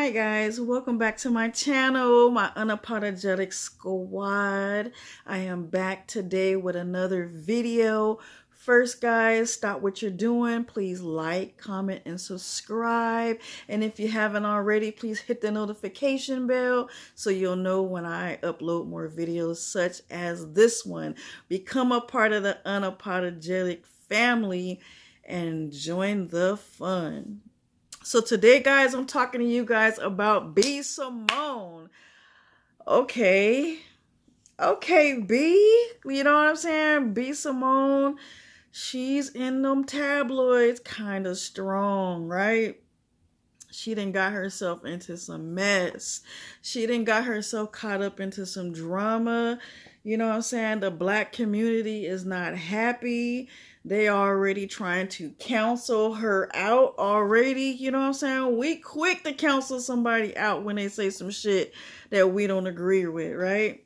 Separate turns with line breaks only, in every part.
Hi guys, welcome back to my channel, my Unapologetic Squad. I am back today with another video. First guys, stop what you're doing. Please like, comment, and subscribe. And if you haven't already, please hit the notification bell so you'll know when I upload more videos such as this one. Become a part of the Unapologetic family and join the fun. So today, guys, I'm talking to you guys about B Simone. Okay, B. You know what I'm saying? B Simone, she's in them tabloids kind of strong, right? She done got herself into some mess. She done got herself caught up into some drama. You know what I'm saying? The black community is not happy. They already trying to cancel her out already. You know what I'm saying? We quick to cancel somebody out when they say some shit that we don't agree with, right?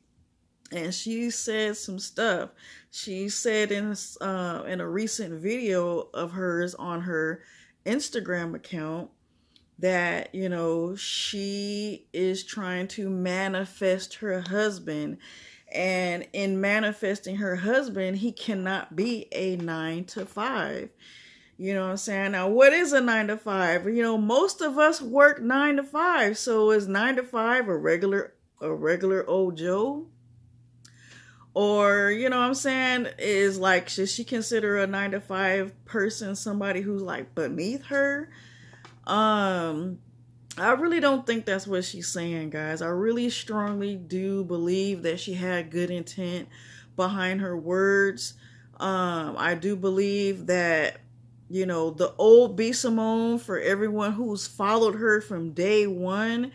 And she said some stuff. She said in a recent video of hers on her Instagram account that, you know, she is trying to manifest her husband. And in manifesting her husband, he cannot be a 9-to-5. You know what I'm saying? Now, what is a 9-to-5? You know, most of us work 9-to-5. So is 9-to-5 a regular old Joe? Or, you know what I'm saying, is like, should she consider a 9-to-5 person somebody who's like beneath her? I really don't think that's what she's saying, guys. I really strongly do believe that she had good intent behind her words. I do believe that, you know, the old B Simone, for everyone who's followed her from day one,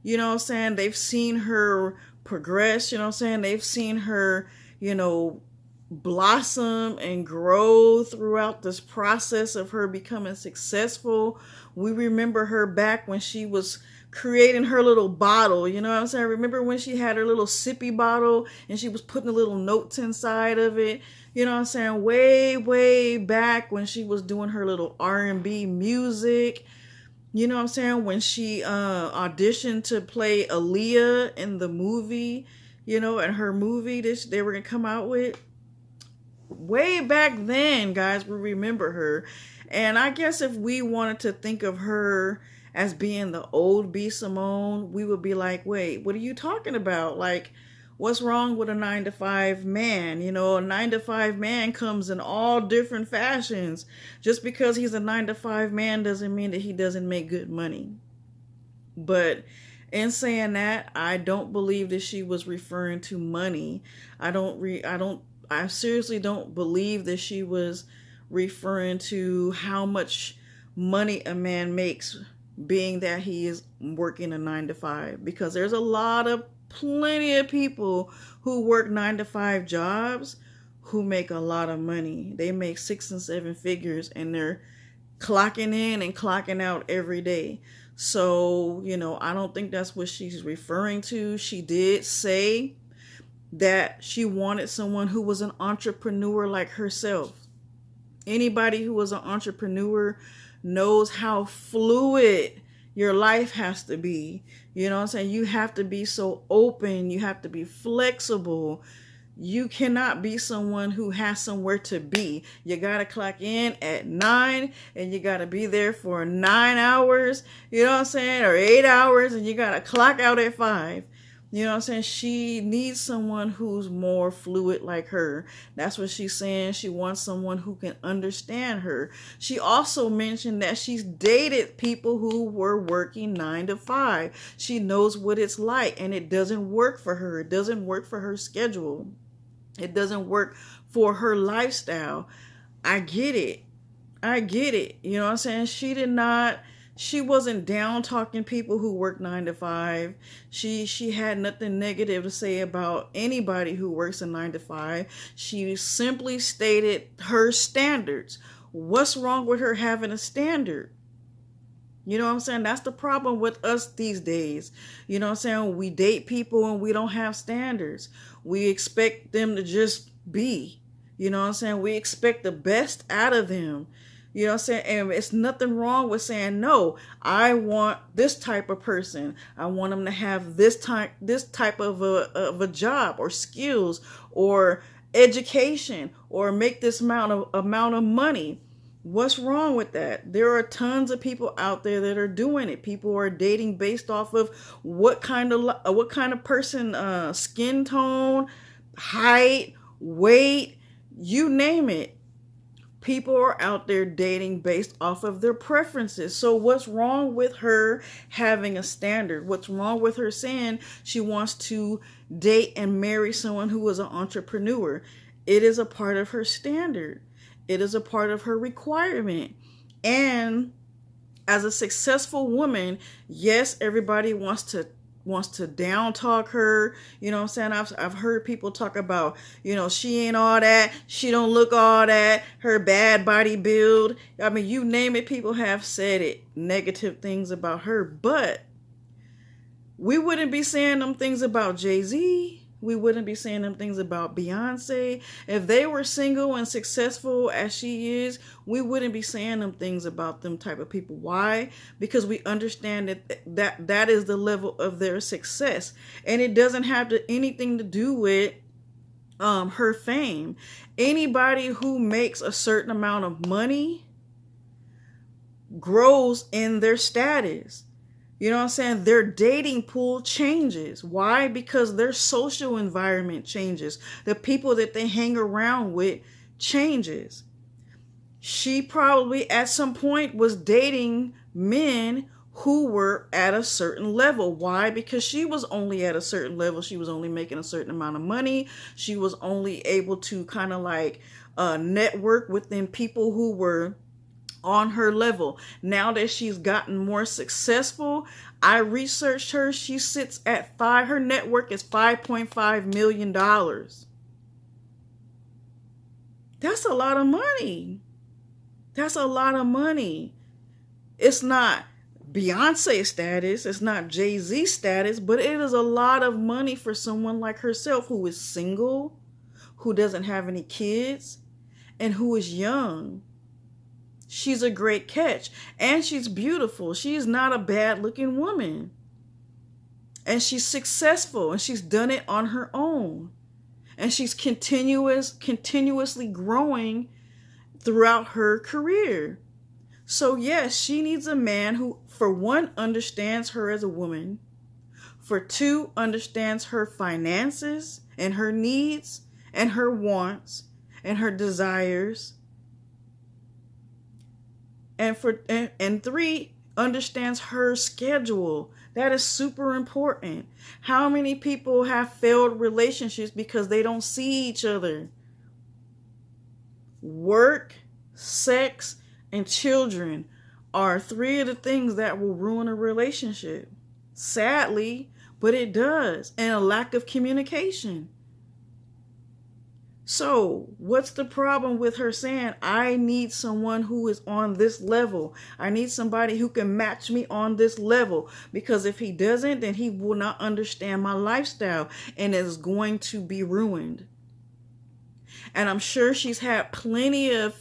you know what I'm saying, they've seen her progress, you know what I'm saying, they've seen her, you know, blossom and grow throughout this process of her becoming successful. We remember her back when she was creating her little bottle, you know what I'm saying? Remember when she had her little sippy bottle and she was putting the little notes inside of it, you know what I'm saying? Way back when she was doing her little R&B music, you know what I'm saying? When she auditioned to play Aaliyah in the movie, you know, and her movie that they were gonna come out with. Way back then, guys, we remember her. And I guess if we wanted to think of her as being the old B Simone, we would be like, wait, what are you talking about? Like, what's wrong with a 9-to-5 man? You know, a 9-to-5 man comes in all different fashions. Just because he's a 9-to-5 man doesn't mean that he doesn't make good money. But in saying that, I don't believe that she was referring to money. I seriously don't believe that she was referring to how much money a man makes, being that he is working a 9-to-5. Because there's plenty of people who work 9-to-5 jobs who make a lot of money. They make 6 and 7 figures and they're clocking in and clocking out every day. So, you know, I don't think that's what she's referring to. She did say that she wanted someone who was an entrepreneur like herself. Anybody who was an entrepreneur knows how fluid your life has to be. You know what I'm saying? You have to be so open. You have to be flexible. You cannot be someone who has somewhere to be. You got to clock in at 9 and you got to be there for 9 hours, you know what I'm saying? Or 8 hours, and you got to clock out at 5. You know what I'm saying? She needs someone who's more fluid like her. That's what she's saying. She wants someone who can understand her. She also mentioned that she's dated people who were working 9-to-5. She knows what it's like, and it doesn't work for her. It doesn't work for her schedule. It doesn't work for her lifestyle. I get it. You know what I'm saying? She wasn't down talking people who work 9-to-5. She had nothing negative to say about anybody who works a 9-to-5. She simply stated her standards. What's wrong with her having a standard? You know what I'm saying? That's the problem with us these days. You know what I'm saying? We date people and we don't have standards. We expect them to just be. You know what I'm saying? We expect the best out of them. You know what I'm saying? And it's nothing wrong with saying, no, I want this type of person. I want them to have this type of a job or skills or education or make this amount of money. What's wrong with that? There are tons of people out there that are doing it. People are dating based off of what kind of person, skin tone, height, weight, you name it. People are out there dating based off of their preferences. So what's wrong with her having a standard? What's wrong with her saying she wants to date and marry someone who is an entrepreneur? It is a part of her standard. It is a part of her requirement. And as a successful woman, yes, everybody wants to down talk her. You know what I'm saying? I've heard people talk about, she ain't all that, she don't look all that, her bad body build. I mean, you name it, people have said it, negative things about her. But we wouldn't be saying them things about Jay-Z. We wouldn't be saying them things about Beyonce. If they were single and successful as she is, we wouldn't be saying them things about them type of people. Why? Because we understand that is the level of their success. And it doesn't have anything to do with her fame. Anybody who makes a certain amount of money grows in their status. You know what I'm saying? Their dating pool changes. Why? Because their social environment changes. The people that they hang around with changes. She probably at some point was dating men who were at a certain level. Why? Because she was only at a certain level. She was only making a certain amount of money. She was only able to kind of like network within people who were on her level. Now that she's gotten more successful, I researched her. She sits at her network is $5.5 million. That's a lot of money. That's a lot of money. It's not Beyonce status. It's not Jay-Z status, but it is a lot of money for someone like herself who is single, who doesn't have any kids, and who is young. She's a great catch. And she's beautiful. She's not a bad looking woman. And she's successful. And she's done it on her own. And she's continuously growing throughout her career. So yes, she needs a man who, for one, understands her as a woman. For two, understands her finances and her needs and her wants and her desires. And three, understands her schedule. That is super important. How many people have failed relationships because they don't see each other? Work, sex, and children are three of the things that will ruin a relationship. Sadly, but it does. And a lack of communication. So, what's the problem with her saying, I need someone who is on this level? I need somebody who can match me on this level. Because if he doesn't, then he will not understand my lifestyle and is going to be ruined. And I'm sure she's had plenty of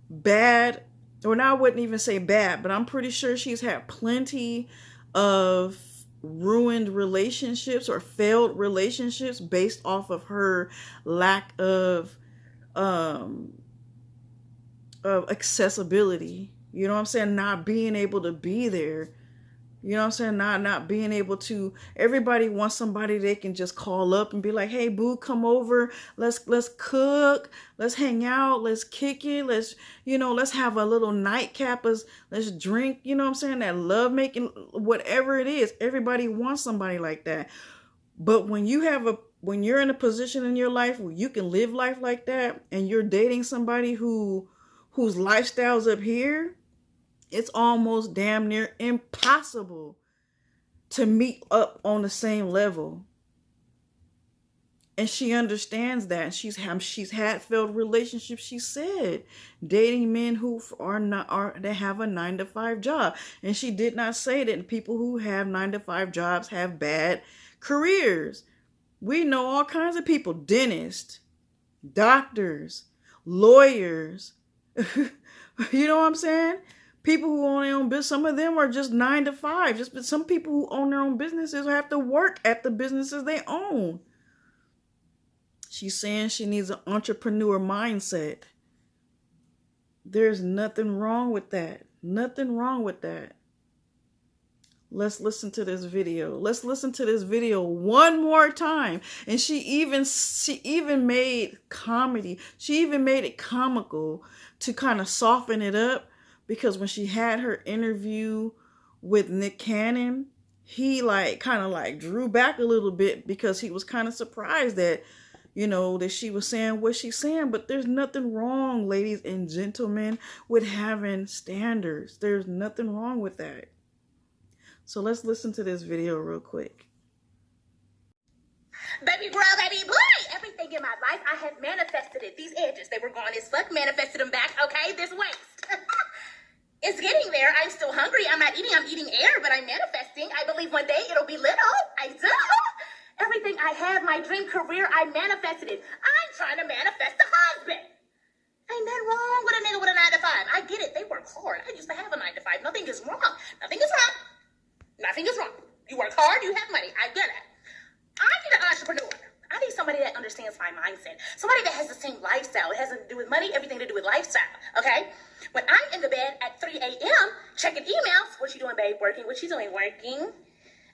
bad, or now I wouldn't even say bad, but I'm pretty sure she's had plenty of ruined relationships or failed relationships based off of her lack of accessibility. You know what I'm saying? Not being able to be there. You know what I'm saying? Not being able to. Everybody wants somebody they can just call up and be like, hey boo, come over, let's cook, let's hang out, let's kick it, let's have a little nightcap, let's drink, you know what I'm saying? That love making, whatever it is. Everybody wants somebody like that. But when you're in a position in your life where you can live life like that and you're dating somebody whose lifestyle's up here, it's almost damn near impossible to meet up on the same level. And she understands that. She's had failed relationships, she said, dating men who they have a 9-to-5 job. And she did not say that people who have 9-to-5 jobs have bad careers. We know all kinds of people, dentists, doctors, lawyers, You know what I'm saying? People who own their own business, some of them are just 9 to 5. Just some people who own their own businesses have to work at the businesses they own. She's saying she needs an entrepreneur mindset. There's nothing wrong with that. Nothing wrong with that. Let's listen to this video. Let's listen to this video one more time. And she even made comedy. She even made it comical to kind of soften it up, because when she had her interview with Nick Cannon, he kind of drew back a little bit, because he was kind of surprised that, that she was saying what she's saying. But there's nothing wrong, ladies and gentlemen, with having standards. There's nothing wrong with that. So let's listen to this video real quick.
Baby girl, baby boy, everything in my life, I have manifested it. These edges, they were gone as fuck, manifested them back, okay? This waist. It's getting there. I'm still hungry. I'm not eating. I'm eating air, but I'm manifesting. I believe one day it'll be little. I do. Everything I have, my dream career, I manifested it. I'm trying to manifest a husband. Ain't nothing wrong with a nigga with a 9 to 5. I get it. They work hard. I used to have a 9 to 5. Nothing is wrong. Nothing is wrong. Nothing is wrong. You work hard, you have money. I get it. I need an entrepreneur. I need somebody that understands my mindset. Somebody that has the same lifestyle. It has to do with money, everything to do with lifestyle. Okay? When I'm in the bed at 3 a.m. checking emails, what you doing, babe? Working. What you doing? Working.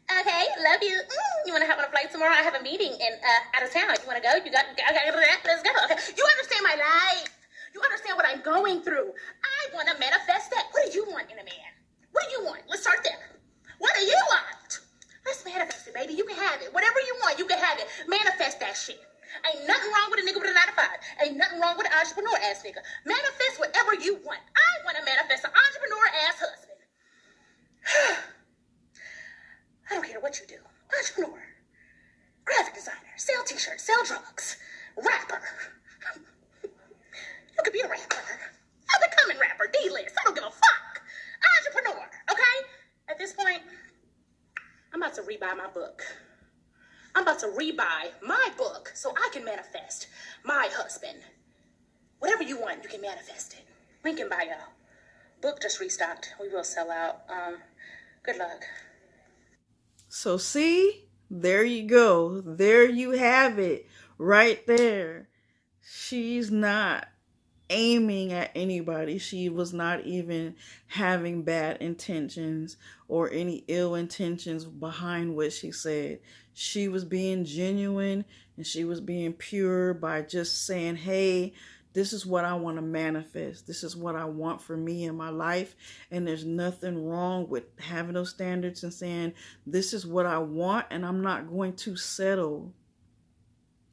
Okay, love you. You want to hop on a flight tomorrow? I have a meeting in out of town. You want to go? You got? Okay, let's go. Okay. You understand my life. You understand what I'm going through. I want to manifest that. What do you want in a man? What do you want? Let's start there. What do you want? Let's manifest it, baby. You can have it. Whatever you want, you can have it. Manifest that shit. Ain't nothing wrong with a nigga with a 9 to 5. Ain't nothing wrong with an entrepreneur ass nigga. Manifest whatever you want. I want to manifest an entrepreneur ass husband. I don't care what you do. Entrepreneur, graphic designer, sell t-shirts, sell drugs, rapper. You could be a rapper. I'm becoming rapper, D-list. I don't give a fuck. Entrepreneur, okay? At this point, I'm about to rebuy my book. I'm about to rebuy my book so I can manifest my husband. Whatever you want, you can manifest it. Link in bio. Book just restocked. We will sell out. Good luck.
So see, there you go. There you have it right there. She's not aiming at anybody. She was not even having bad intentions or any ill intentions behind what she said. She was being genuine and she was being pure by just saying, hey, this is what I want to manifest. This is what I want for me in my life. And there's nothing wrong with having those standards and saying, this is what I want and I'm not going to settle.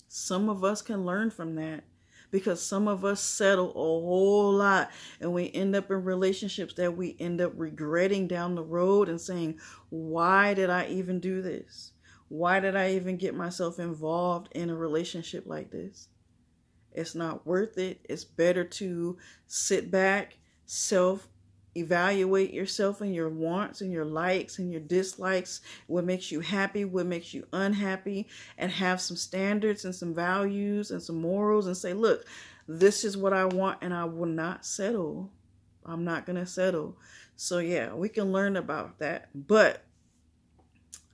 Some of us can learn from that, because some of us settle a whole lot and we end up in relationships that we end up regretting down the road and saying, why did I even do this? Why did I even get myself involved in a relationship like this? It's not worth it. It's better to sit back, self-evaluate yourself and your wants and your likes and your dislikes, what makes you happy, what makes you unhappy, and have some standards and some values and some morals and say, look, this is what I want and I will not settle. I'm not going to settle. So yeah, we can learn about that. But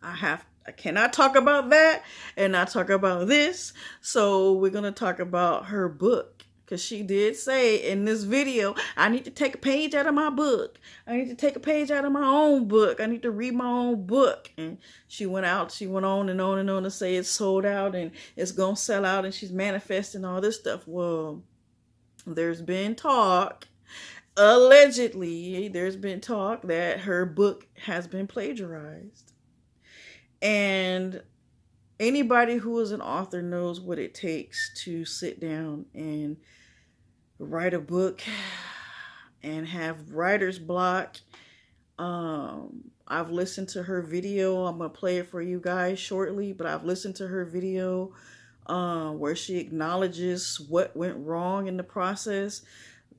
I cannot talk about that and not talk about this. So we're going to talk about her book, because she did say in this video, I need to take a page out of my book. I need to take a page out of my own book. I need to read my own book. And she went on and on and on to say it's sold out and it's going to sell out and she's manifesting all this stuff. Well, there's been talk, allegedly, there's been talk that her book has been plagiarized. And anybody who is an author knows what it takes to sit down and write a book and have writer's block. I've listened to her video. I'm going to play it for you guys shortly, but I've listened to her video where she acknowledges what went wrong in the process.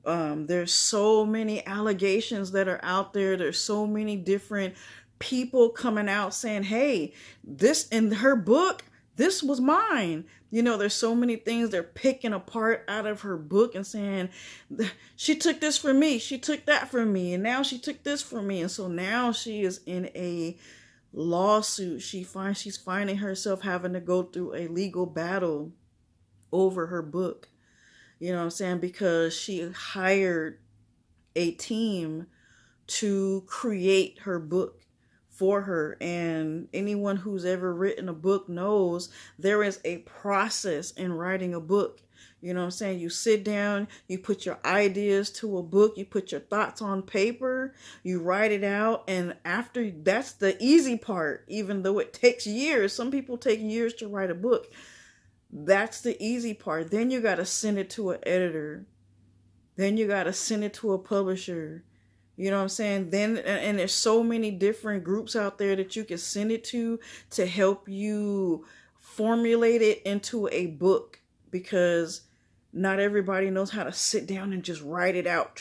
There's so many allegations that are out there. There's so many different people coming out saying, hey, this in her book, this was mine. You know, there's so many things they're picking apart out of her book and saying, she took this from me, she took that from me, and now she took this from me. And so now she is in a lawsuit. She's finding herself having to go through a legal battle over her book. You know what I'm saying? Because she hired a team to create her book for her. And anyone who's ever written a book knows there is a process in writing a book. You know what I'm saying? You sit down, you put your ideas to a book, you put your thoughts on paper, you write it out, and after, that's the easy part, even though it takes years. Some people take years to write a book. That's the easy part. Then you got to send it to an editor. Then you got to send it to a publisher. You know what I'm saying? Then, and there's so many different groups out there that you can send it to help you formulate it into a book, because not everybody knows how to sit down and just write it out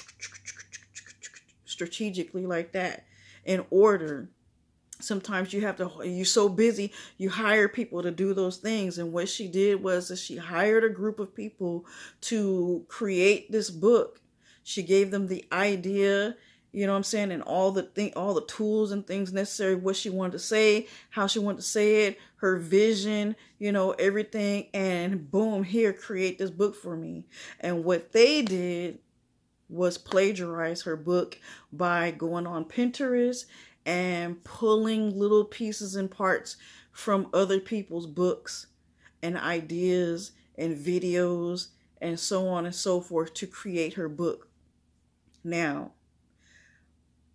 strategically like that in order. Sometimes you're so busy, you hire people to do those things. And what she did was that she hired a group of people to create this book. She gave them the idea, you know what I'm saying, and all the tools and things necessary, what she wanted to say, how she wanted to say it, her vision, you know, everything. And boom, here, create this book for me. And what they did was plagiarize her book by going on Pinterest and pulling little pieces and parts from other people's books and ideas and videos and so on and so forth to create her book. Now,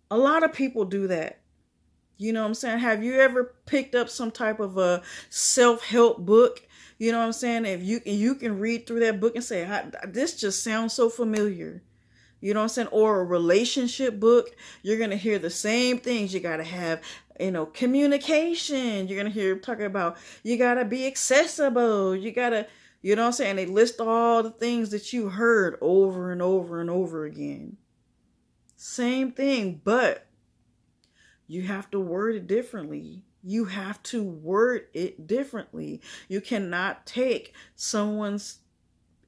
a lot of people do that. You know what I'm saying? Have you ever picked up some type of a self-help book? You know what I'm saying? If you can read through that book and say, this just sounds so familiar. You know what I'm saying? Or a relationship book, you're going to hear the same things. You got to have, you know, communication. You're going to hear talking about, you got to be accessible. You got to, you know what I'm saying? They list all the things that you heard over and over and over again. Same thing, but you have to word it differently. You have to word it differently. You cannot take someone's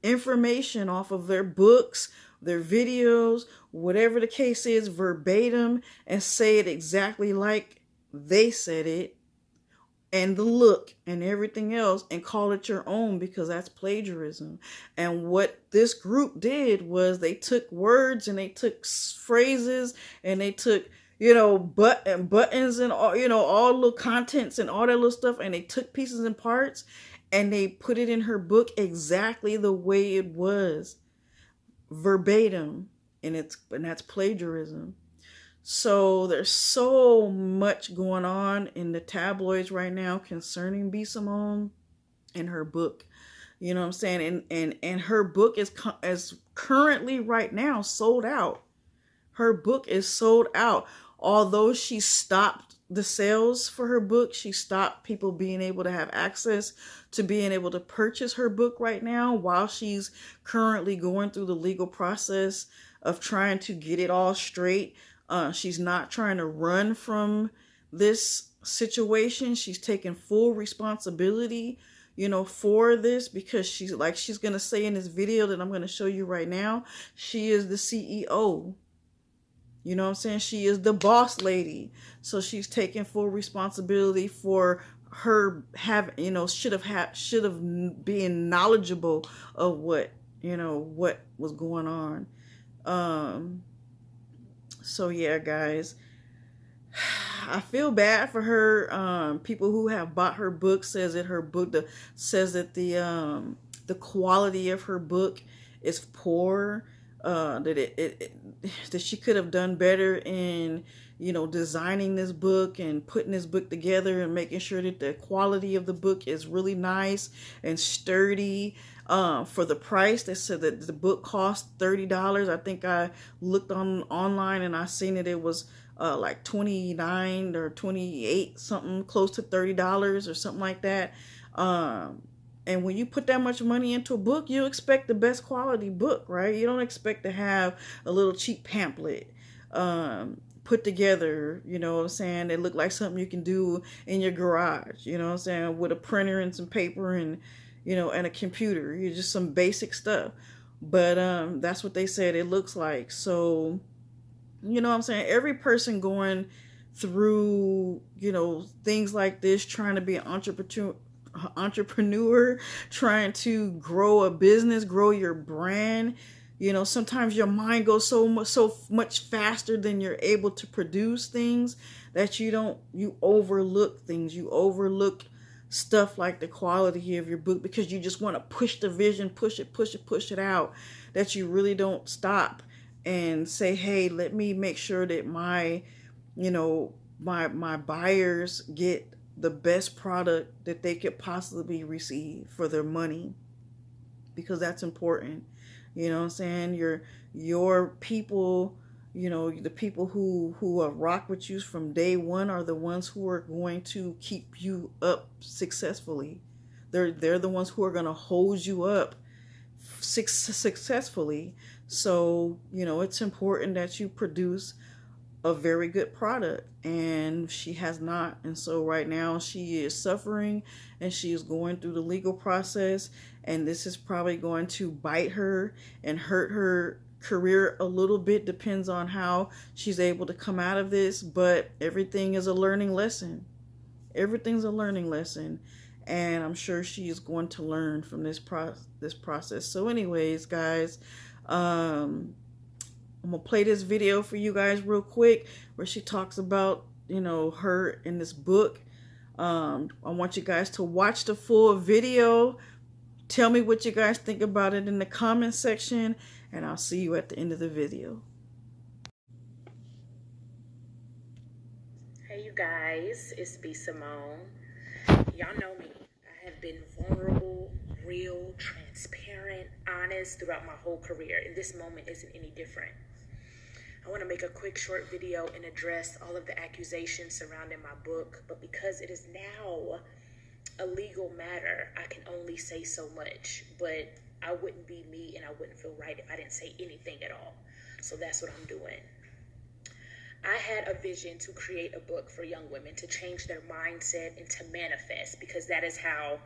information off of their books, their videos, whatever the case is, verbatim, and say it exactly like they said it, and the look and everything else, and call it your own, because that's plagiarism. And what this group did was they took words and they took phrases and they took, you know, buttons and all, you know, all little contents and all that little stuff, and they took pieces and parts and they put it in her book exactly the way it was, verbatim, and that's plagiarism. So there's so much going on in the tabloids right now concerning B Simone and her book. You know what I'm saying? And her book is currently right now sold out. Her book is sold out. Although she stopped the sales for her book, she stopped people being able to have access to being able to purchase her book right now, while she's currently going through the legal process of trying to get it all straight. She's not trying to run from this situation. She's taking full responsibility, you know, for this, because she's going to say in this video that I'm going to show you right now, she is the CEO. You know what I'm saying? She is the boss lady. So she's taking full responsibility for her should have been knowledgeable of what was going on. So yeah, guys, I feel bad for her. People who have bought her book says that the quality of her book is poor. That she could have done better in, you know, designing this book and putting this book together and making sure that the quality of the book is really nice and sturdy. For the price, they said that the book cost $30. I think I looked online and I seen that it was like $29 or $28, something close to $30 or something like that. And when you put that much money into a book, you expect the best quality book, right? You don't expect to have a little cheap pamphlet put together, you know what I'm saying? It looked like something you can do in your garage, you know what I'm saying? With a printer and some paper and, and a computer. You're just some basic stuff. But that's what they said it looks like. So, what I'm saying? Every person going through, things like this, trying to be an entrepreneur, trying to grow a business, grow your brand. Sometimes your mind goes so much faster than you're able to produce things that you overlook things. You overlook stuff like the quality of your book because you just want to push the vision, push it out, that you really don't stop and say, hey, let me make sure that my buyers get the best product that they could possibly receive for their money, because that's important. You know what I'm saying? Your people, the people who rock with you from day one are the ones who are going to keep you up successfully. They're the ones who are going to hold you up successfully. So, it's important that you produce a very good product, and she has not. And so right now she is suffering and she is going through the legal process, and this is probably going to bite her and hurt her career a little bit. Depends on how she's able to come out of this, but everything is a learning lesson. Everything's a learning lesson, and I'm sure she is going to learn from this process. So anyways, guys, I'm going to play this video for you guys real quick where she talks about, her in this book. I want you guys to watch the full video. Tell me what you guys think about it in the comment section, and I'll see you at the end of the video.
Hey you guys, it's B Simone. Y'all know me. I have been vulnerable, real, transparent, honest throughout my whole career, and this moment isn't any different. I want to make a quick short video and address all of the accusations surrounding my book, but because it is now a legal matter, I can only say so much, but I wouldn't be me and I wouldn't feel right if I didn't say anything at all. So that's what I'm doing. I had a vision to create a book for young women to change their mindset and to manifest, because that is how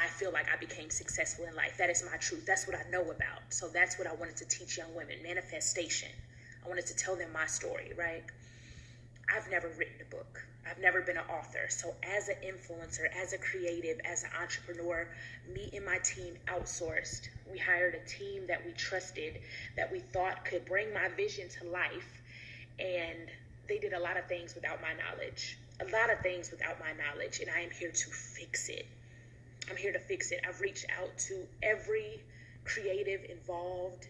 I feel like I became successful in life. That is my truth. That's what I know about. So that's what I wanted to teach young women, manifestation. I wanted to tell them my story, right? I've never written a book. I've never been an author. So as an influencer, as a creative, as an entrepreneur, me and my team outsourced. We hired a team that we trusted, that we thought could bring my vision to life. And they did a lot of things without my knowledge. A lot of things without my knowledge. And I am here to fix it. I'm here to fix it. I've reached out to every creative involved,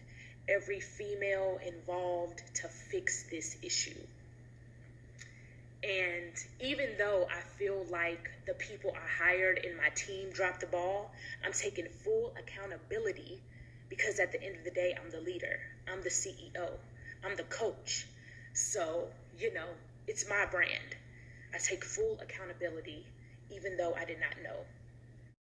every female involved to fix this issue. And even though I feel like the people I hired in my team dropped the ball, I'm taking full accountability, because at the end of the day, I'm the leader. I'm the CEO. I'm the coach. So, it's my brand. I take full accountability, even though I did not know.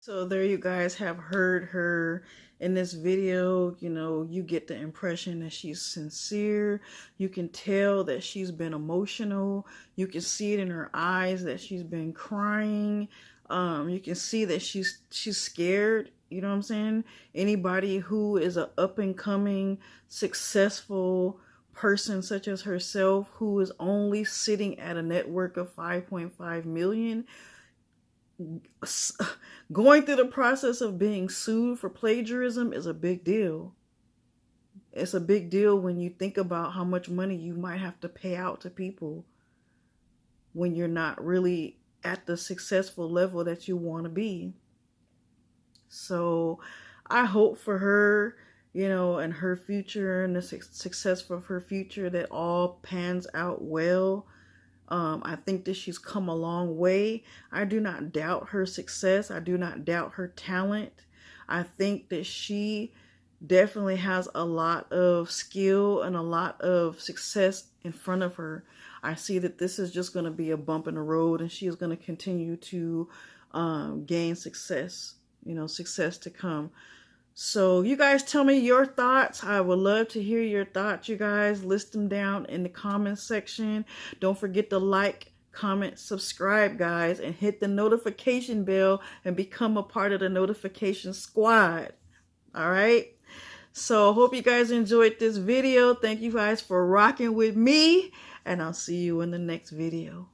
So there you guys have heard her in this video. You get the impression that she's sincere. You can tell that she's been emotional. You can see it in her eyes that she's been crying. You can see that she's scared. You know what I'm saying? Anybody who is an up and coming, successful person such as herself, who is only sitting at a network of 5.5 million, going through the process of being sued for plagiarism is a big deal. It's a big deal when you think about how much money you might have to pay out to people when you're not really at the successful level that you want to be. So I hope for her, and her future and the success of her future, that all pans out well. I think that she's come a long way. I do not doubt her success. I do not doubt her talent. I think that she definitely has a lot of skill and a lot of success in front of her. I see that this is just going to be a bump in the road, and she is going to continue to gain success, success to come. So you guys tell me your thoughts. I would love to hear your thoughts, you guys. List them down in the comments section. Don't forget to like, comment, subscribe, guys, and hit the notification bell and become a part of the notification squad. All right. So hope you guys enjoyed this video. Thank you guys for rocking with me, and I'll see you in the next video.